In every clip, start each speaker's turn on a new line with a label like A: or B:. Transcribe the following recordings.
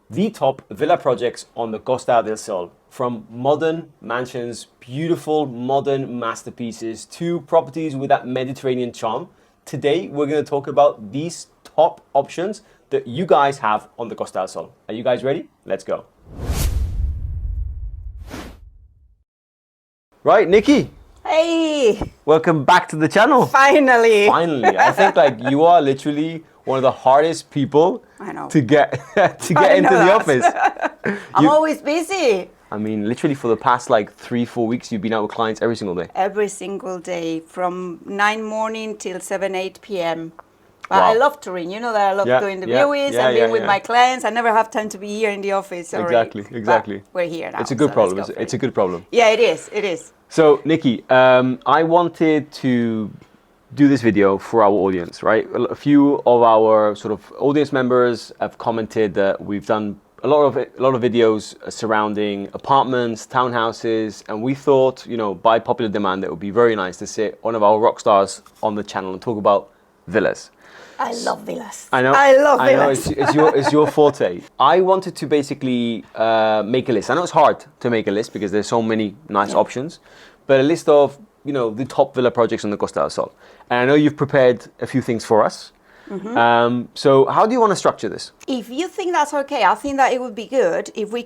A: the top villa projects on the Costa del Sol. From modern mansions, beautiful modern masterpieces, to properties with that Mediterranean charm. Today, we're going to talk about these top options that you guys have on the Costa del Sol. Are you guys ready? Let's go. Right, Nikki.
B: Hey!
A: Welcome back to the channel.
B: Finally!
A: Finally. I think you are literally one of the hardest people to get into the office.
B: I'm always busy.
A: I mean, literally for the past 3-4 weeks, you've been out with clients every single day.
B: Every single day, from 9 morning till 7-8 p.m. But
A: Wow.
B: I love touring. You know that I love doing the viewings and being with my clients. I never have time to be here in the office. Sorry.
A: Exactly.
B: But we're here now.
A: It's a good problem. It's a good problem.
B: Yeah, it is. It is.
A: So, Nikki, I wanted to do this video for our audience, right? A few of our sort of audience members have commented that we've done a lot of videos surrounding apartments, townhouses, and we thought, by popular demand, it would be very nice to sit one of our rock stars on the channel and talk about villas.
B: I love villas.
A: I know. It's your forte. I wanted to basically make a list. I know it's hard to make a list because there's so many nice options, but a list of the top villa projects on the Costa del Sol. And I know you've prepared a few things for us. Mm-hmm. So how do you want to structure this?
B: If you think that's okay, I think that it would be good if we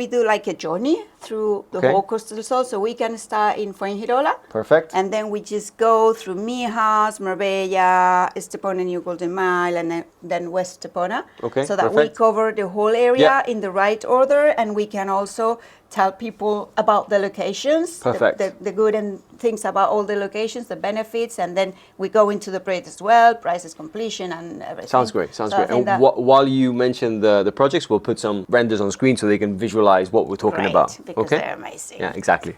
B: do like a journey through the whole Costa del Sol. So we can start in Fuengirola.
A: Perfect.
B: And then we just go through Mijas, Marbella, Estepona, New Golden Mile, and then Westona.
A: Okay.
B: So that we cover the whole area in the right order, and we can also tell people about the locations, the good and things about all the locations, the benefits, and then we go into the project as well, prices, completion, and everything.
A: Sounds great. And while you mention the projects, we'll put some renders on screen so they can visualize what we're talking about.
B: Because they're amazing.
A: Yeah, exactly.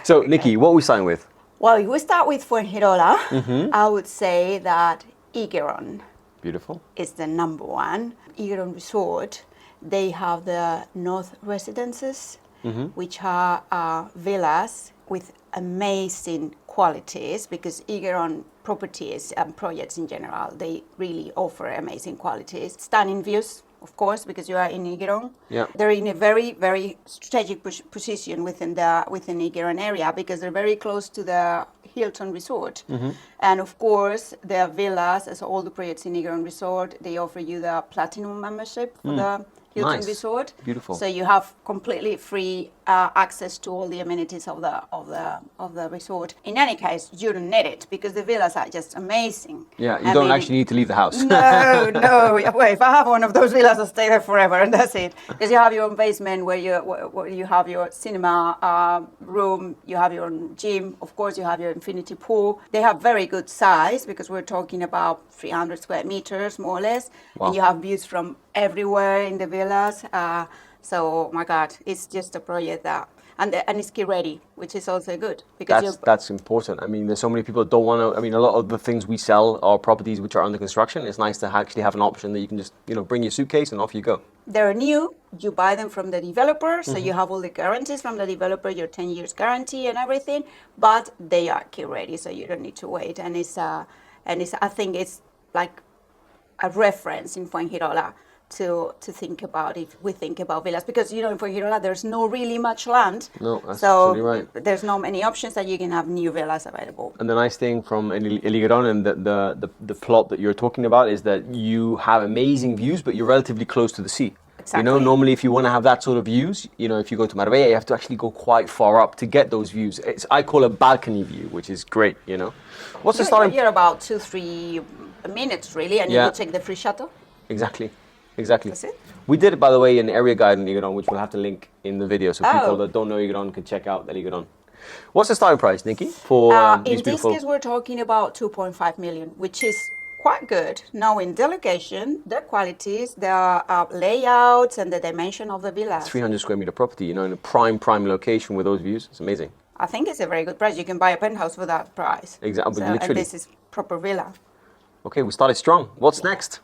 A: So, Nikki, what are we starting with?
B: Well, if we start with Fuengirola, I would say that Eageron
A: Beautiful.
B: is the number one. Eageron Resort, they have the North Residences, which are villas with amazing qualities, because Eageron properties and projects in general, they really offer amazing qualities. Stunning views, of course, because you are in Eageron.
A: Yeah.
B: They're in a very, very strategic position within Eageron area, because they're very close to the Hilton Resort. And of course, their villas, as all the projects in Eageron Resort, they offer you the platinum membership for the Hilton Resort.
A: Beautiful.
B: So you have completely free access to all the amenities of the resort. In any case, you don't need it because the villas are just amazing.
A: Yeah, you don't actually need to leave the house.
B: No. Well, if I have one of those villas, I'll stay there forever, and that's it. Because you have your own basement where you have your cinema room, you have your own gym. Of course, you have your infinity pool. They have very good size because we're talking about 300 square meters, more or less. Wow. And you have views from everywhere in the villas. So, my God, it's just a project that, and it's key ready, which is also good. Because
A: that's important. I mean, there's so many people that don't want to, a lot of the things we sell are properties which are under construction. It's nice to actually have an option that you can just, bring your suitcase and off you go.
B: They're new, you buy them from the developer, so you have all the guarantees from the developer, your 10 years guarantee and everything, but they are key ready, so you don't need to wait. And I think it's like a reference in Fuengirola to think about if we think about villas, because in Fuengirola there's no really much land.
A: No, that's absolutely right.
B: There's not many options that you can have new villas available.
A: And the nice thing from Eageron and the plot that you're talking about is that you have amazing views, but you're relatively close to the sea.
B: Exactly.
A: Normally if you want to have that sort of views, if you go to Marbella, you have to actually go quite far up to get those views. I call it balcony view, which is great. What's the starting?
B: You're about 2-3 minutes really, and you will take the free shuttle.
A: Exactly.
B: That's it.
A: We did it, by the way, an area guide on Eageron, which we'll have to link in the video, so people that don't know Eageron can check out Eageron. What's the starting price, Nikki, for these beautiful?
B: In this case, we're talking about 2.5 million, which is quite good, knowing the location, the qualities, the layouts, and the dimension of the villa.
A: 300 square meter property, in a prime location with those views. It's amazing.
B: I think it's a very good price. You can buy a penthouse for that price.
A: Exactly, literally.
B: And this is proper villa.
A: Okay, we started strong. What's next?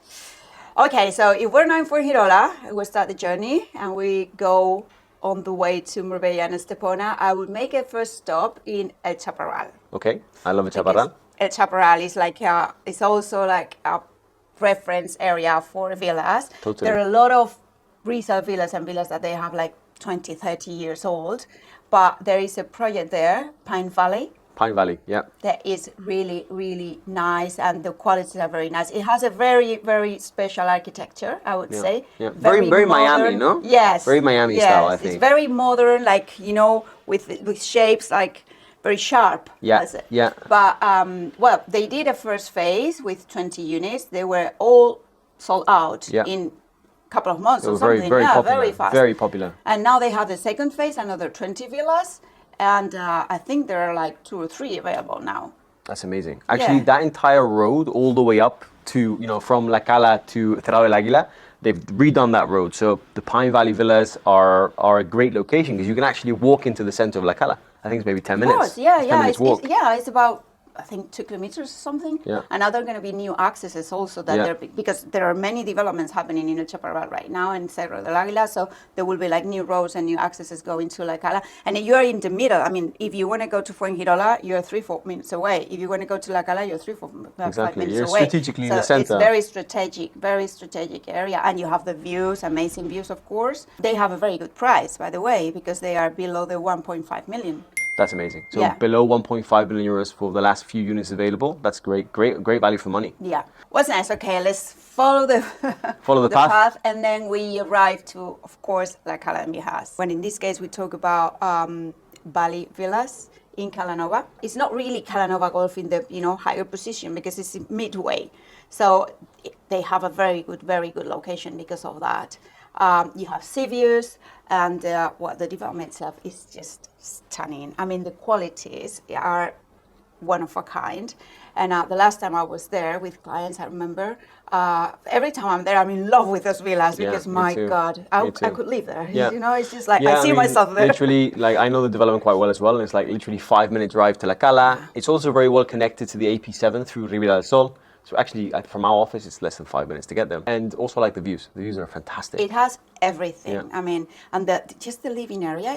B: Okay, so if we're now in Fuengirola, we start the journey and we go on the way to Marbella and Estepona. I would make a first stop in El Chaparral.
A: Okay, I love El Chaparral.
B: El Chaparral is it's also like a reference area for villas.
A: Totally.
B: There are a lot of resale villas and villas that they have like 20, 30 years old. But there is a project there, Pine Valley,
A: Pine Valley, yeah.
B: that is really, really nice, and the qualities are very nice. It has a very, very special architecture, I would say.
A: Yeah. Very Miami, no?
B: Yes.
A: Very Miami style, I think.
B: It's very modern, like, with shapes like very sharp.
A: Yeah, yeah.
B: But, well, they did a first phase with 20 units. They were all sold out in couple of months or something.
A: Very popular.
B: Very fast.
A: Very popular.
B: And now they have the second phase, another 20 villas. And I think there are like 2 or 3 available now.
A: That's amazing. Actually, that entire road all the way up to, from La Cala to Cerrado del Águila, they've redone that road. So the Pine Valley villas are a great location because you can actually walk into the center of La Cala. I think it's maybe 10 minutes.
B: Of course, yeah.
A: 10 minutes walk.
B: It's about, I think, 2 kilometers or something.
A: Yeah.
B: And now there are going to be new accesses also because there are many developments happening in El Chaparral right now in Cerro del Águila. So there will be like new roads and new accesses going to La Cala. And you are in the middle. I mean, if you want to go to Fuengirola, you're 3-4 minutes away. If you want to go to La Cala, you're 3-4 5 minutes
A: You're
B: away.
A: strategically in the center.
B: It's very strategic area. And you have the views, amazing views, of course. They have a very good price, by the way, because they are below the 1.5 million.
A: That's amazing. So below 1.5 billion euros for the last few units available. That's great value for money.
B: Yeah. What's nice? Okay, let's follow the path, and then we arrive to, of course, La Cala Mijas. When in this case we talk about Bali villas in Calanova. It's not really Calanova Golf in the higher position because it's midway. So they have a very good location because of that. You have sea views, and the development itself is just stunning. I mean, the qualities are one of a kind. And the last time I was there with clients, I remember every time I'm there, I'm in love with those villas because my God, I could live there.
A: Yeah.
B: It's just like I see myself there.
A: Literally, like I know the development quite well as well, and it's like literally 5-minute drive to La Cala. It's also very well connected to the AP7 through Ribera del Sol. So actually, from our office, it's less than 5 minutes to get there. And also like the views. The views are fantastic.
B: It has everything.
A: Yeah.
B: I mean, and just the living area,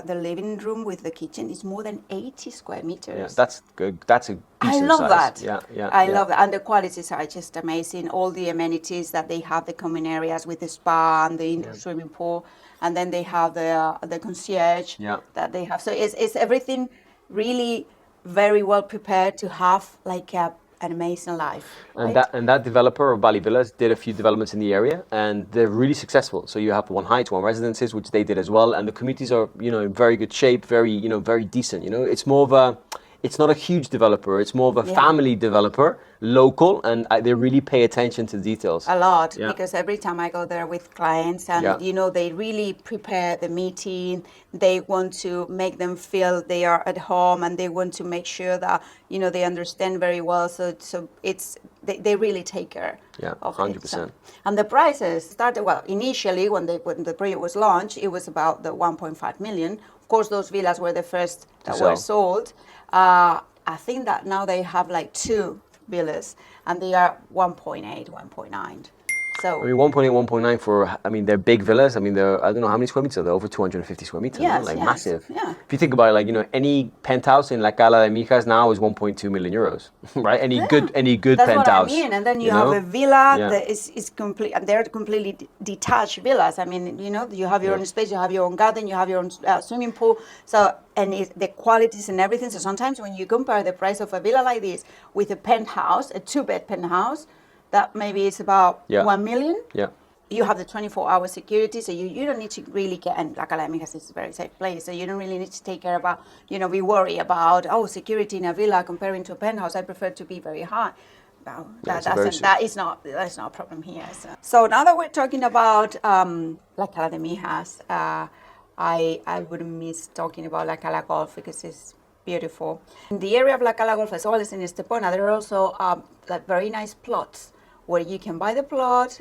B: the living room with the kitchen is more than 80 square meters.
A: Yeah, that's good. That's a decent
B: I love
A: size.
B: that. I love that. And the qualities are just amazing. All the amenities that they have, the common areas with the spa and the swimming pool. And then they have the concierge that they have. So it's everything really very well prepared to have like an amazing life. Right?
A: And that developer of Bali Villas did a few developments in the area, and they're really successful. So you have One Heights, One Residences, which they did as well, and the communities are in very good shape, very very decent. It's not a huge developer. It's more of a family developer, local, and they really pay attention to the details.
B: A lot, because every time I go there with clients, and they really prepare the meeting. They want to make them feel they are at home, and they want to make sure that they understand very well. So they really take care.
A: Yeah,
B: of
A: 100%.
B: it. So, and the prices started initially when the project was launched, it was about the 1.5 million. Of course, those villas were the first that were sold. I think that now they have like 2 villas, and they are 1.8, 1.9. So
A: 1.8, 1.9 for, they're big villas. They're, I don't know how many square meters, they're over 250 square meters, massive.
B: Yeah.
A: If you think about it, any penthouse in La Cala de Mijas now is 1.2 million euros, right? Any good
B: That's
A: penthouse.
B: What I mean. And then you have a villa that is complete, and they're completely detached villas. You have your own space, you have your own garden, you have your own swimming pool. So, and the qualities and everything. So sometimes when you compare the price of a villa like this with a penthouse, a 2-bed penthouse, that maybe is about 1 million.
A: Yeah.
B: You have the 24-hour security, so you don't need to really get, and La Cala because it's a very safe place, so you don't really need to take care about, we worry about, security in a villa comparing to a penthouse. I prefer to be very high. No, that is not a problem here. So now that we're talking about La Cala de Mijas, I wouldn't miss talking about La Cala Golf because it's beautiful. In the area of La Cala Golf, as well as in Estepona, there are also very nice plots where you can buy the plot,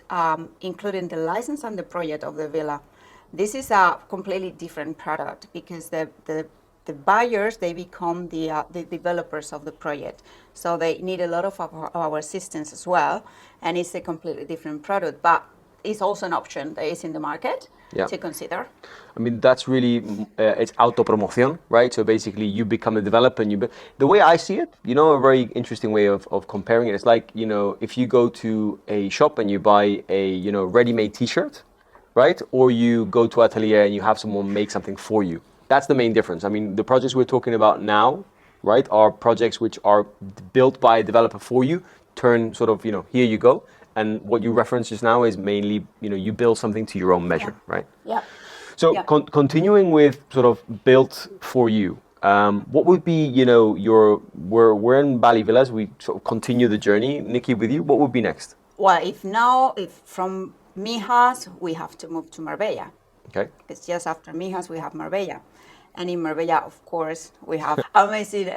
B: including the license and the project of the villa. This is a completely different product because the buyers, they become the developers of the project. So they need a lot of our assistance as well, and it's a completely different product, but it's also an option that is in the market to consider.
A: That's really, it's autopromoción, right? So basically you become a developer and the way I see it, a very interesting way of comparing it is like, if you go to a shop and you buy a, ready-made t-shirt, right? Or you go to atelier and you have someone make something for you. That's the main difference. I mean, the projects we're talking about now, right, are projects which are built by a developer for you, turn sort of, here you go. And what you referenced just now is mainly, you build something to your own measure, right?
B: Yeah.
A: So
B: Yeah.
A: continuing with sort of built for you, what would be, we're in Bali Villas, we sort of continue the journey, Nikki, with you. What would be next?
B: Well, if from Mijas, we have to move to Marbella.
A: Okay.
B: It's just after Mijas, we have Marbella. And in Marbella, of course, we have amazing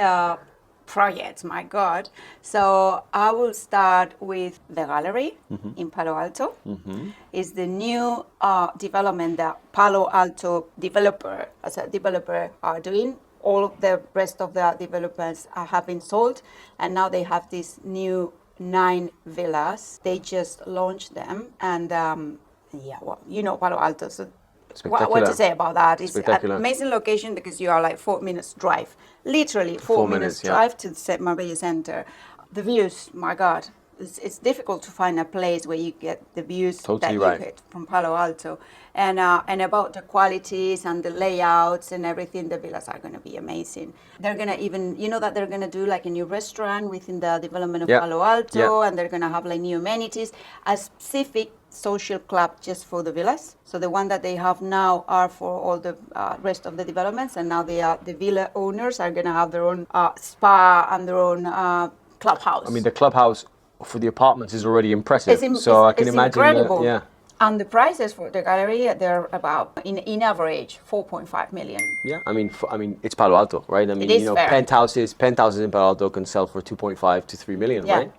B: projects, my God. So I will start with the gallery in Palo Alto. It's the new development that Palo Alto as a developer are doing. All of the rest of the developers have been sold. And now they have these new 9 villas. They just launched them. And Palo Alto. So what to say about that? It's an amazing location because you are like 4 minutes drive, literally 4 minutes drive to the Marbella center. The views, my God, it's difficult to find a place where you get the views that you get from Palo Alto. And about the qualities and the layouts and everything, the villas are going to be amazing. They're going to even, that they're going to do like a new restaurant within the development of Palo Alto, and they're going to have like new amenities, a specific social club just for the villas. So the one that they have now are for all the rest of the developments, and now the villa owners are going to have their own spa and their own clubhouse.
A: I mean, the clubhouse for the apartments is already impressive. I can imagine
B: incredible.
A: that.
B: And the prices for the gallery, they're about in average 4.5 million.
A: Yeah, I mean, it's Palo Alto, right? I mean, penthouses in Palo Alto can sell for 2.5 to 3 million, right?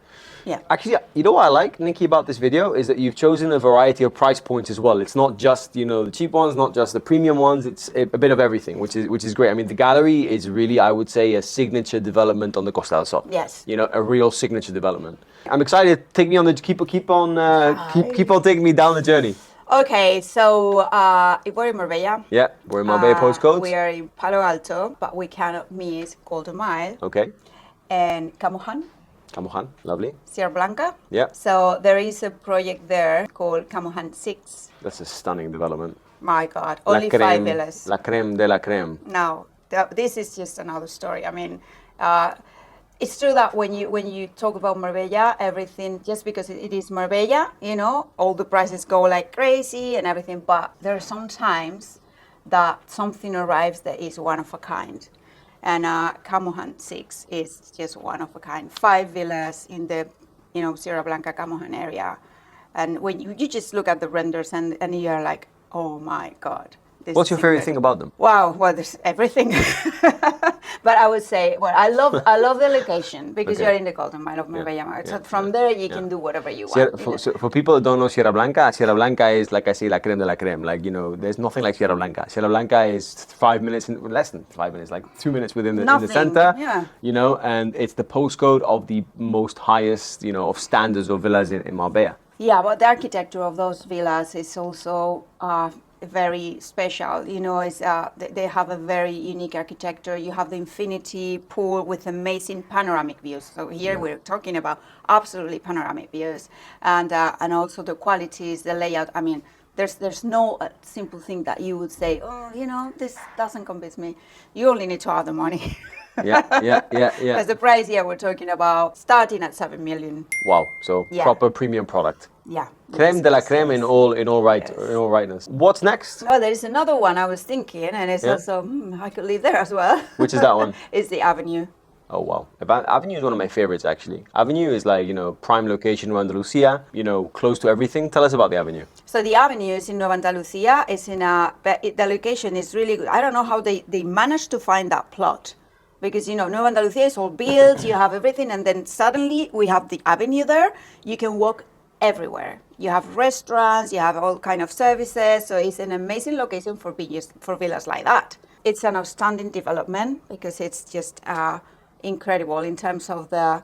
B: Yeah.
A: Actually, you know what I like, Nikki, about this video is that you've chosen a variety of price points as well. It's not just, the cheap ones, not just the premium ones. It's a bit of everything, which is great. I mean, the gallery is really, I would say, a signature development on the Costa del Sol.
B: Yes.
A: A real signature development. I'm excited. Take me on the keep on taking me down the journey.
B: Okay, so we're in Marbella.
A: Yeah, we're in Marbella postcodes.
B: We are in Palo Alto, but we cannot miss Golden Mile.
A: Okay.
B: And Camohan.
A: Camohan, lovely.
B: Sierra Blanca.
A: Yeah.
B: So there is a project there called Camohan 6.
A: That's a stunning development.
B: My God, only 5 villas.
A: La creme de la creme.
B: No, this is just another story. I mean, it's true that when you talk about Marbella, everything, just because it is Marbella, all the prices go like crazy and everything, but there are some times that something arrives that is one of a kind. And Camohan 6 is just one of a kind. 5 villas in the, Sierra Blanca, Camohan area. And when you just look at the renders and you're like, oh my God.
A: What's your favorite thing about them?
B: Wow, well, there's everything. But I would say, I love the location because you're in the Golden Mile of Marbella. So from there, you can do whatever you want.
A: So for people that don't know Sierra Blanca is, like I say, la creme de la creme. Like, there's nothing like Sierra Blanca. Sierra Blanca is 5 minutes, less than 5 minutes, like 2 minutes within in the center.
B: Yeah.
A: And it's the postcode of the most highest, of standards of villas in Marbella.
B: Yeah, but the architecture of those villas is also very special. They have a very unique architecture. You have the infinity pool with amazing panoramic views. So here we're talking about absolutely panoramic views, and also the qualities, the layout. I mean, there's no simple thing that you would say, this doesn't convince me. You only need to have the money.
A: Yeah.
B: Because the price here we're talking about starting at 7 million.
A: Wow, so proper premium product.
B: Yeah.
A: Creme de la creme in all rightness. What's next?
B: Oh, there is another one I was thinking, and it's also I could live there as well.
A: Which is that one?
B: It's the Avenue.
A: Oh wow, Avenue is one of my favorites actually. Avenue is like prime location in Andalusia, close to everything. Tell us about the Avenue.
B: So the Avenue is in Nueva Andalusia. It's the location is really good. I don't know how they managed to find that plot. Because, Nueva Andalusia is all built, you have everything, and then suddenly we have the Avenue there. You can walk everywhere. You have restaurants, you have all kind of services, so it's an amazing location for villas like that. It's an outstanding development because it's just incredible in terms of the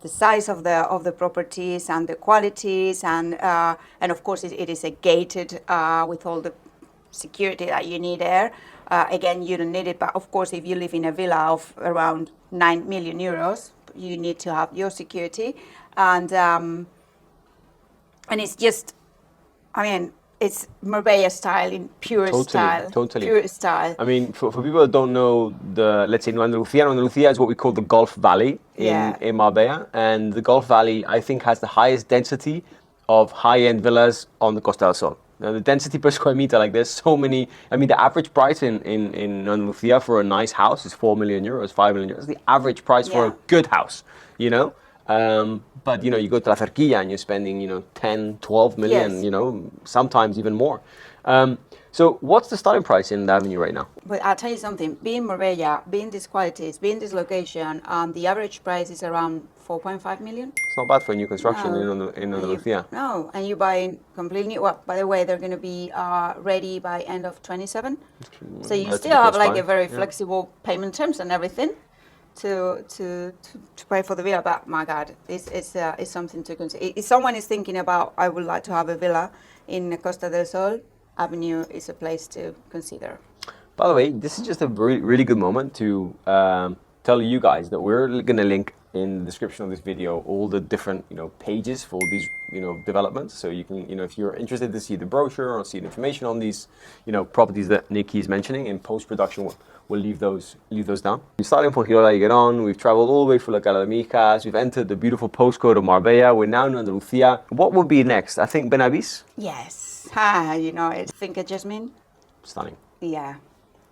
B: size of the properties and the qualities, and of course it is a gated with all the security that you need there. Again, you don't need it, but of course, if you live in a villa of around 9 million euros, you need to have your security, and it's just, it's Marbella style in pure style.
A: Totally.
B: Pure style.
A: I mean, for people that don't know, let's say Andalucía is what we call the Gulf Valley in Marbella. And the Gulf Valley, I think, has the highest density of high-end villas on the Costa del Sol. Now, the density per square meter, like there's so many. I mean, the average price in Andalucía for a nice house is 4 million euros, 5 million euros. That's the average price for a good house, you know? But, you know, you go to La Cerquilla and you're spending, 10, 12 million, sometimes even more. So what's the starting price in the avenue right now?
B: But I'll tell you something, being Marbella, being these qualities, being this location, the average price is around 4.5 million.
A: It's not bad for a new construction in Andalucía.
B: No, and you buy completely, well, by the way, they're going to be ready by end of 27. So you still have like a very flexible payment terms and everything to pay for the villa. But my God, it's something to consider. If someone is thinking about, I would like to have a villa in Costa del Sol, Avenue is a place to consider.
A: By the way, this is just a really, really good moment to tell you guys that we're going to link in the description of this video all the different pages for these developments. So you can if you're interested to see the brochure or see the information on these properties that Nikki is mentioning in post-production, we'll leave those down. We started in Fuengirola, Eageron. We've traveled all the way through La Cala de Mijas. We've entered the beautiful postcode of Marbella. We're now in Andalucía. What would be next? I think Benabis.
B: Yes. It's Finca Jasmine.
A: Stunning.
B: Yeah.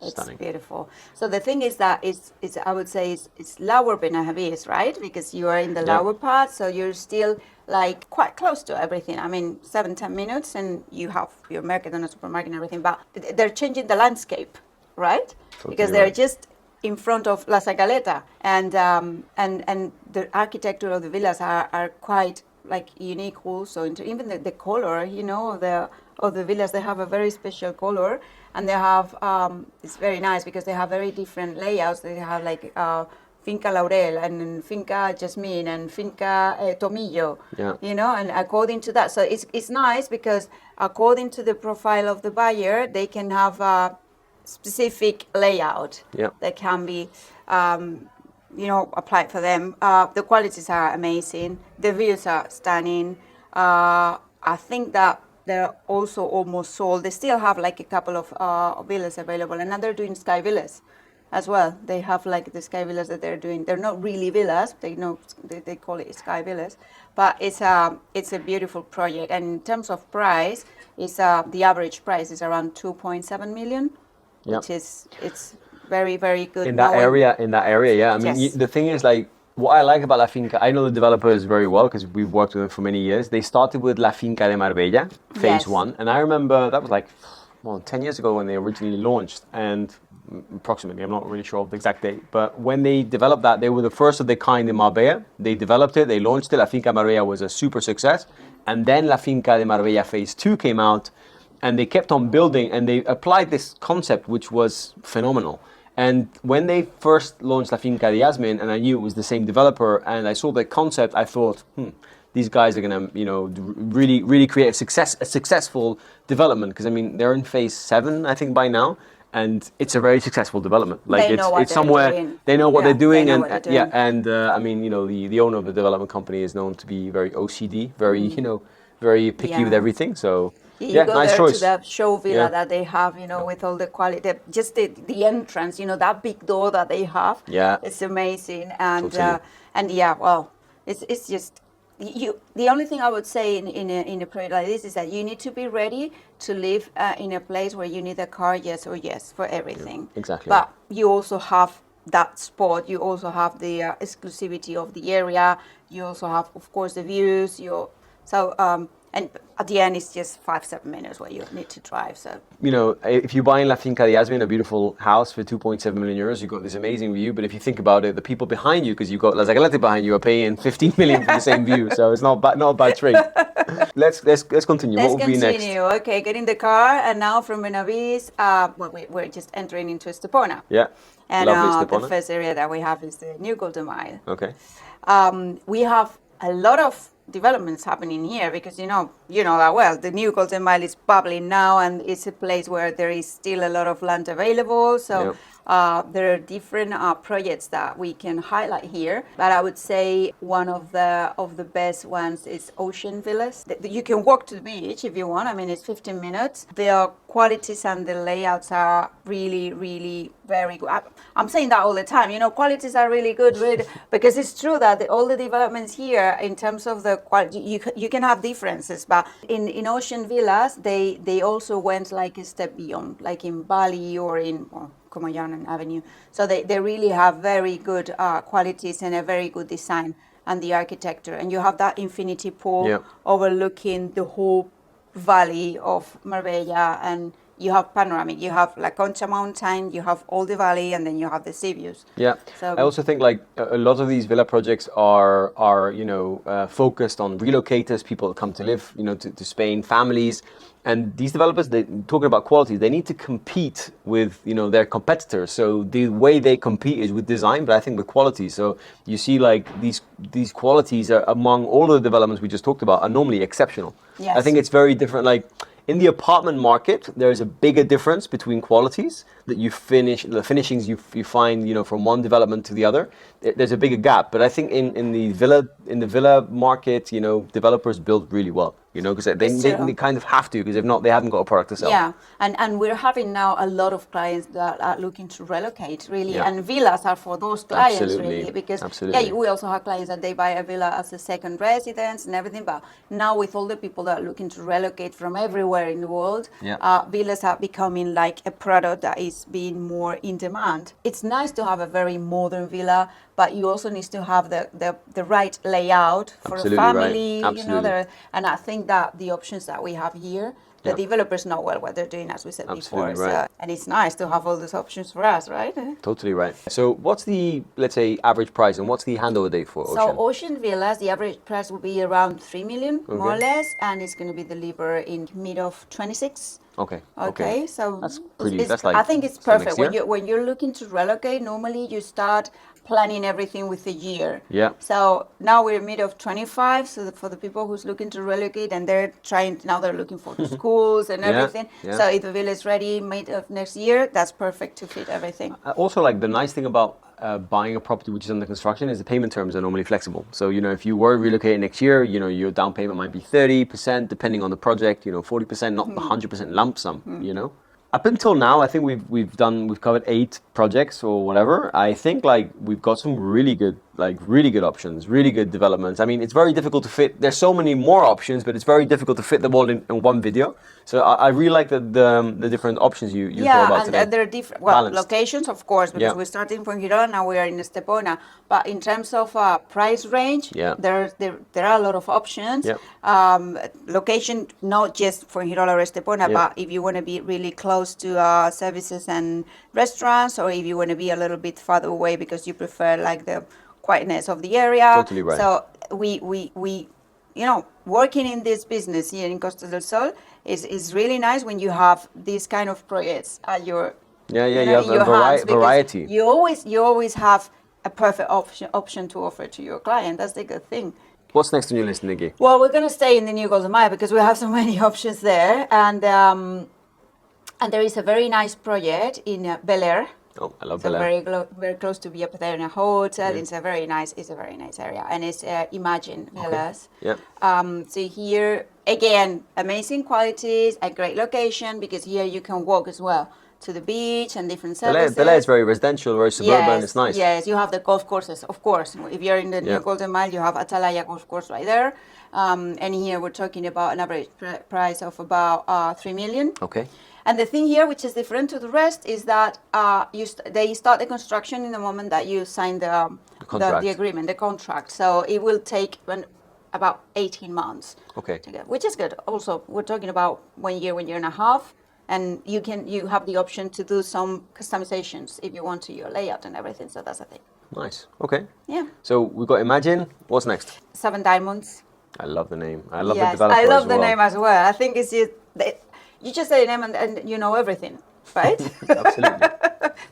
B: It's
A: Stunning.
B: Beautiful. So the thing is that it's I would say it's lower Benabis, right? Because you are in the lower part, so you're still like quite close to everything. I mean, 7-10 minutes, and you have your market and a supermarket and everything. But they're changing the landscape, right?
A: Totally
B: because they're just in front of La Sagaleta, and the architecture of the villas are quite like unique also. Even the color, of the villas, they have a very special color, and they have it's very nice because they have very different layouts. They have like Finca Laurel and Finca Jasmine and Finca Tomillo, and according to that, so it's nice because according to the profile of the buyer, they can have a specific layout that can be applied for them. The qualities are amazing. The views are stunning. I think that they're also almost sold. They still have like a couple of villas available, and now they're doing sky villas as well. They have like the sky villas that they're doing. They're not really villas. They call it sky villas, but it's a beautiful project. And in terms of price, the average price is around 2.7 million, which it's very, very good.
A: In that area, yeah. I mean, the thing is, like, what I like about La Finca, I know the developers very well because we've worked with them for many years. They started with La Finca de Marbella, phase 1. And I remember that was like, 10 years ago when they originally launched. And approximately, I'm not really sure of the exact date. But when they developed that, they were the first of their kind in Marbella. They developed it, they launched it. La Finca Marbella was a super success. And then La Finca de Marbella phase 2 came out. And they kept on building, and they applied this concept, which was phenomenal. And when they first launched La Finca de Jasmine, and I knew it was the same developer, and I saw the concept, I thought, these guys are gonna, really, really create a successful development. Because I mean, they're in phase 7, I think, by now, and it's a very successful development. Like it's somewhere they know what they're doing, and I mean, the owner of the development company is known to be very OCD, very, very picky with everything. So.
B: You go
A: nice
B: there
A: choice.
B: to the show villa that they have, with all the quality, just the entrance, that big door that they have.
A: Yeah,
B: it's amazing, and
A: totally.
B: It's just the only thing I would say in a project like this is that you need to be ready to live in a place where you need a car, yes or yes, for everything.
A: Yeah, exactly.
B: But you also have that spot. You also have the exclusivity of the area. You also have, of course, the views. And at the end, it's just 5-7 minutes where you need to drive. So
A: if you buy in La Finca de Jasmine, a beautiful house for 2.7 million euros, you've got this amazing view. But if you think about it, the people behind you, because you've got La Zagaleta behind you, are paying 15 million for the same view. So it's not a bad trade. Let's continue. What will be next?
B: Okay, get in the car, and now from Benabis, we're just entering into Estepona.
A: Yeah.
B: And
A: lovely Estepona.
B: The first area that we have is the new Golden Mile.
A: Okay.
B: We have a lot of developments happening here, because you know that well. The new Golden Mile is bubbling now, and it's a place where there is still a lot of land available. So
A: Yep.
B: there are different projects that we can highlight here. But I would say one of the best ones is Ocean Villas. You can walk to the beach if you want. I mean, it's 15 minutes. The qualities and the layouts are really, really very good. I'm saying that all the time. You know, qualities are really good, really, because it's true that all the developments here, in terms of the quality, you can have differences. But in Ocean Villas, they also went like a step beyond, like in Bali or in Comayanan Avenue. So they really have very good qualities and a very good design and the architecture. And you have that infinity pool
A: Yep.
B: overlooking the whole valley of Marbella, and you have panoramic. You have La Concha Mountain, you have all the valley, and then you have the sea views.
A: Yeah,
B: So
A: I also think like a lot of these villa projects are focused on relocators, people that come to live, to Spain, families, and these developers, they talking about quality, they need to compete with their competitors. So the way they compete is with design, but I think with quality. So you see like these qualities are among all the developments we just talked about are normally exceptional.
B: Yes.
A: I think it's very different. Like in the apartment market, there is a bigger difference between qualities that the finishings you find, from one development to the other. There's a bigger gap. But I think in the villa market, developers build really well, because they kind of have to, because if not, they haven't got a product to sell.
B: Yeah, and we're having now a lot of clients that are looking to relocate, really,
A: Yeah.
B: and villas are for those clients,
A: Absolutely.
B: really, because
A: Absolutely.
B: we also have clients that they buy a villa as a second residence and everything, but now with all the people that are looking to relocate from everywhere in the world,
A: Yeah.
B: villas are becoming like a product that is being more in demand. It's nice to have a very modern villa, but you also need to have the right layout for
A: Absolutely
B: a
A: right.
B: family,
A: Absolutely.
B: and I think that the options that we have here, the
A: Yeah.
B: developers know well what they're doing, as we said
A: Absolutely
B: before.
A: right.
B: And it's nice to have all those options for us, right?
A: Totally right. So what's the, let's say, average price, and what's the handover date for Ocean?
B: So Ocean Villas, the average price will be around 3 million, more or
A: Okay.
B: less, and it's going to be delivered in mid of 26.
A: Okay.
B: Okay, so
A: That's pretty.
B: it's-
A: That's like
B: I think it's
A: so next
B: perfect
A: year?
B: when you're looking to relocate. Normally, you start planning everything with a year.
A: Yeah.
B: So now we're mid of 25. So for the people who's looking to relocate, and they're looking for the schools and
A: Yeah,
B: everything.
A: yeah.
B: So if the villa is ready mid of next year, that's perfect to fit everything.
A: Also, like the nice thing about buying a property which is under construction is the payment terms are normally flexible. So if you were relocating next year, your down payment might be 30%, depending on the project. 40%, not the 100% lump sum. Up until now, I think we've covered 8 projects or whatever. I think like we've got some really good options, really good developments. I mean, it's very difficult to fit. There's so many more options, but it's very difficult to fit them all in one video. So I really like the different options you thought about today.
B: And there are different
A: Balanced.
B: locations, of course, because
A: Yeah.
B: we started in Fuengirola, now we are in Estepona. But in terms of price range,
A: Yeah.
B: there are a lot of options.
A: Yeah.
B: Location, not just Fuengirola or Estepona,
A: Yeah.
B: but if you want to be really close to services and restaurants, or if you want to be a little bit farther away because you prefer like the quietness of the area.
A: Totally right.
B: So we working in this business here in Costa del Sol is really nice when you have these kind of projects at your
A: You have
B: in your
A: a
B: hands, because
A: variety.
B: You always have a perfect option to offer to your client. That's the good thing.
A: What's next on your list, Nikki?
B: Well, we're going to stay in the new Golden Mile because we have so many options there, and there is a very nice project in Bel Air.
A: Oh, I love
B: So
A: Bel Air.
B: very close to Via Paterna Hotel. It's a very nice area, and it's Imagine Villas.
A: Yeah.
B: So here again, amazing qualities, a great location, because here you can walk as well to the beach and different services.
A: Bel Air is very residential, very suburban. It's nice.
B: Yes, you have the golf courses, of course. If you're in the
A: Yeah.
B: new Golden Mile, you have Atalaya Golf Course right there. And here we're talking about an average price of about 3 million.
A: Okay.
B: And the thing here, which is different to the rest, is that they start the construction in the moment that you sign the agreement, the contract. So it will take about 18 months.
A: Okay.
B: To get, which is good. Also, we're talking about 1 year and a half, and you have the option to do some customizations if you want to your layout and everything. So that's a thing.
A: Nice. Okay.
B: Yeah.
A: So we've got Imagine. What's next?
B: 7 Diamonds.
A: I love the name. I love
B: Yes,
A: the developer
B: I love
A: as
B: the
A: well.
B: name as well. I think it's you just say the name and you know everything, right?
A: Absolutely.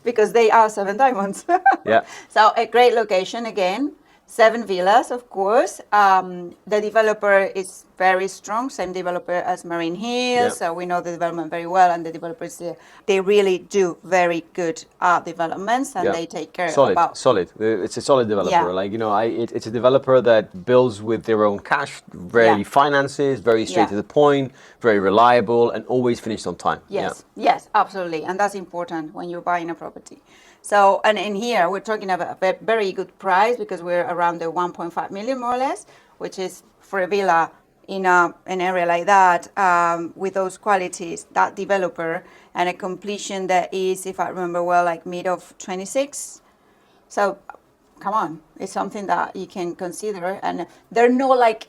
B: Because they are 7 Diamonds.
A: Yeah.
B: So a great location again. 7 villas, of course. The developer is very strong, same developer as Marine Hill, so we know the development very well, and the developers, they really do very good developments, and they take care about...
A: Solid. It's a solid developer. Like, you know, it's a developer that builds with their own cash, rarely finances, very straight to the point, very reliable, and always finished on time.
B: Yes, absolutely, and that's important when you're buying a property. So, and in here, we're talking about a very good price because we're around the 1.5 million, more or less, which is for a villa in an area like that, with those qualities, that developer, and a completion that is, if I remember well, like mid of 26. So, come on, it's something that you can consider. And they're not like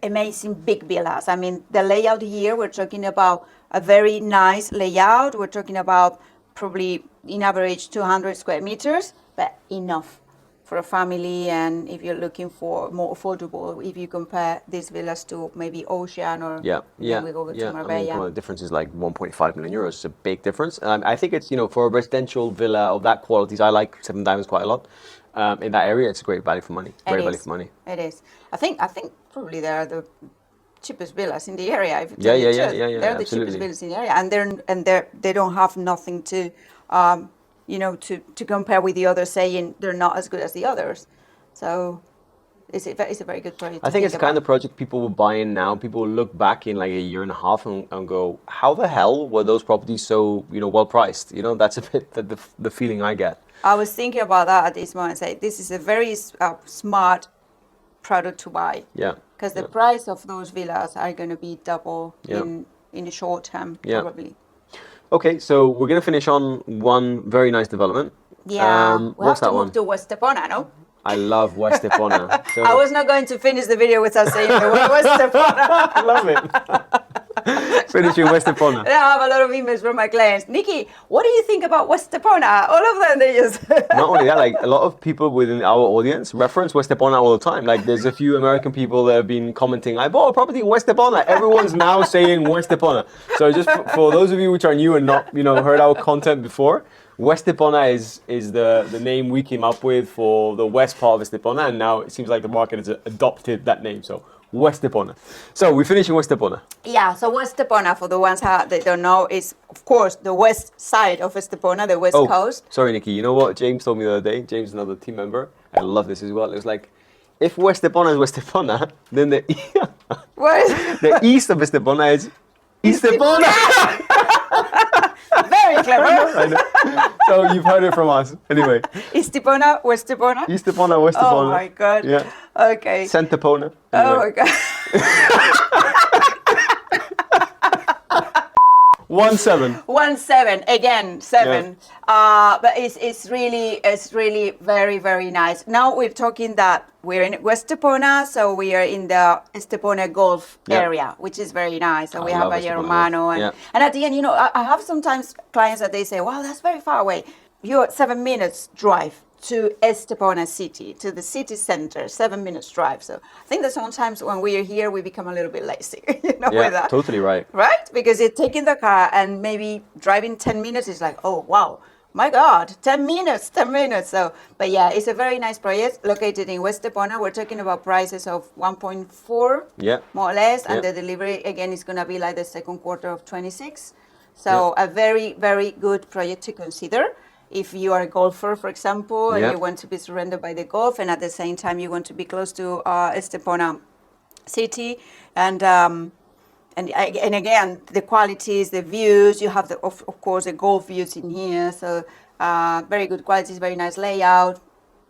B: amazing big villas. I mean, the layout here, we're talking about a very nice layout. We're talking about probably in average 200 square meters, but enough for a family. And if you're looking for more affordable, if you compare these villas to maybe Ocean or we go to Marbella.
A: I mean, the difference is like 1.5 million euros. It's a big difference. I think it's, you know, for a residential villa of that quality, I like Seven Diamonds quite a lot. In that area, it's a great value for money. Great value for money.
B: It is. I think probably they are the cheapest villas in the area. They're the cheapest villas in the area, and they don't have nothing to, you know, to compare with the others, saying they're not as good as the others. So it's a very good project.
A: I think it's the kind of project people will buy in now. People will look back in like a year and a half and go, how the hell were those properties so, you know, well priced? You know, that's a bit the feeling I get.
B: I was thinking about that at this moment. Say this is a very smart product to buy. Because the price of those villas are going to be double in the short term, probably.
A: Okay, so we're going to finish on one very nice development.
B: We have
A: what's
B: to move to Estepona, no?
A: I love Estepona.
B: So I was not going to finish the video without saying the word Estepona.
A: I love it. Finishing Estepona.
B: I have a lot of emails from my clients. Nikki, what do you think about Estepona? All of them, they just...
A: Not only that, like a lot of people within our audience reference Estepona all the time. Like there's a few American people that have been commenting, I bought a property in Estepona. Everyone's now saying Estepona. So just for those of you which are new and not, you know, heard our content before, Estepona is the name we came up with for the west part of Estepona, and now it seems like the market has adopted that name. So Estepona. So we're finishing Estepona.
B: Yeah, so Estepona, for the ones that don't know, is of course the west side of Estepona, the west coast.
A: Sorry, Nikki. You know what James told me the other day? James, another team member. I love this as well. It was like, if Estepona is Estepona, then the east of Estepona is Estepona.
B: Very clever.
A: I know. So you've heard it from us. Anyway.
B: Estepona, Estepona.
A: Estepona, Estepona.
B: Oh my God.
A: Yeah.
B: Okay.
A: Centepona. Anyway.
B: Oh my God.
A: 1-7.
B: 1-7 again, 7. But it's really very, very nice. Now we're talking that we're in Estepona, so we are in the Estepona Golf area, which is very nice. So we have a Romano, and at the end, you know, I have sometimes clients that they say, "Wow, that's very far away." You're 7 minutes drive to Estepona city, to the city center, 7 minutes drive. So I think that sometimes when we are here, we become a little bit lazy, you know, with that.
A: Totally right.
B: Right? Because you're taking the car and maybe driving 10 minutes is like, oh, wow, my God, 10 minutes. So, but yeah, it's a very nice project located in Estepona. We're talking about prices of 1.4, more or less. And the delivery, again, is going to be like the second quarter of 26. So a very, very good project to consider. If you are a golfer, for example, and you want to be surrounded by the golf, and at the same time you want to be close to Estepona city, and again the qualities, the views, you have the of course the golf views in here. So very good qualities, very nice layout,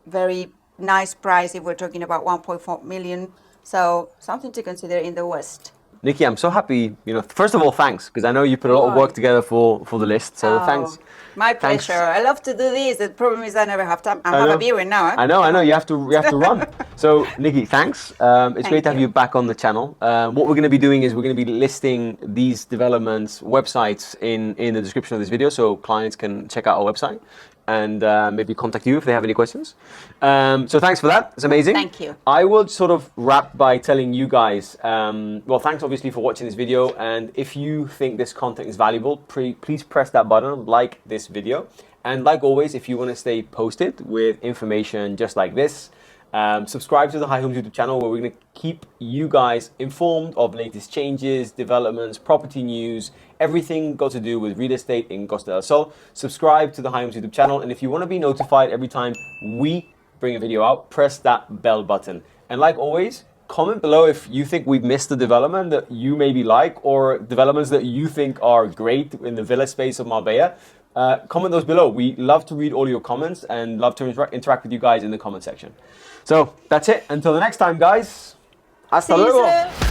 B: very nice price. If we're talking about 1.4 million, so something to consider in the west.
A: Nikki, I'm so happy. You know, first of all, thanks, because I know you put a lot of work together for the list. So thanks.
B: My pleasure. I love to do this. The problem is I never have time. I have a viewing now.
A: I know. You have to run. So Nikki, thanks. It's great to have you back on the channel. What we're going to be doing is we're going to be listing these developments websites in the description of this video, so clients can check out our website and maybe contact you if they have any questions. So thanks for that. It's amazing.
B: Thank you.
A: I will sort of wrap by telling you guys, well, thanks obviously for watching this video. And if you think this content is valuable, please press that button, like this video, And like always, if you want to stay posted with information just like this, subscribe to the High Homes YouTube channel, where we're going to keep you guys informed of latest changes, developments, property news, everything got to do with real estate in Costa del Sol. Subscribe to the High Homes YouTube channel, and if you want to be notified every time we bring a video out, press that bell button. And like always, comment below if you think we've missed a development that you maybe like, or developments that you think are great in the villa space of Marbella. Comment those below. We love to read all your comments and love to interact with you guys in the comment section. So that's it. Until the next time, guys. Hasta luego.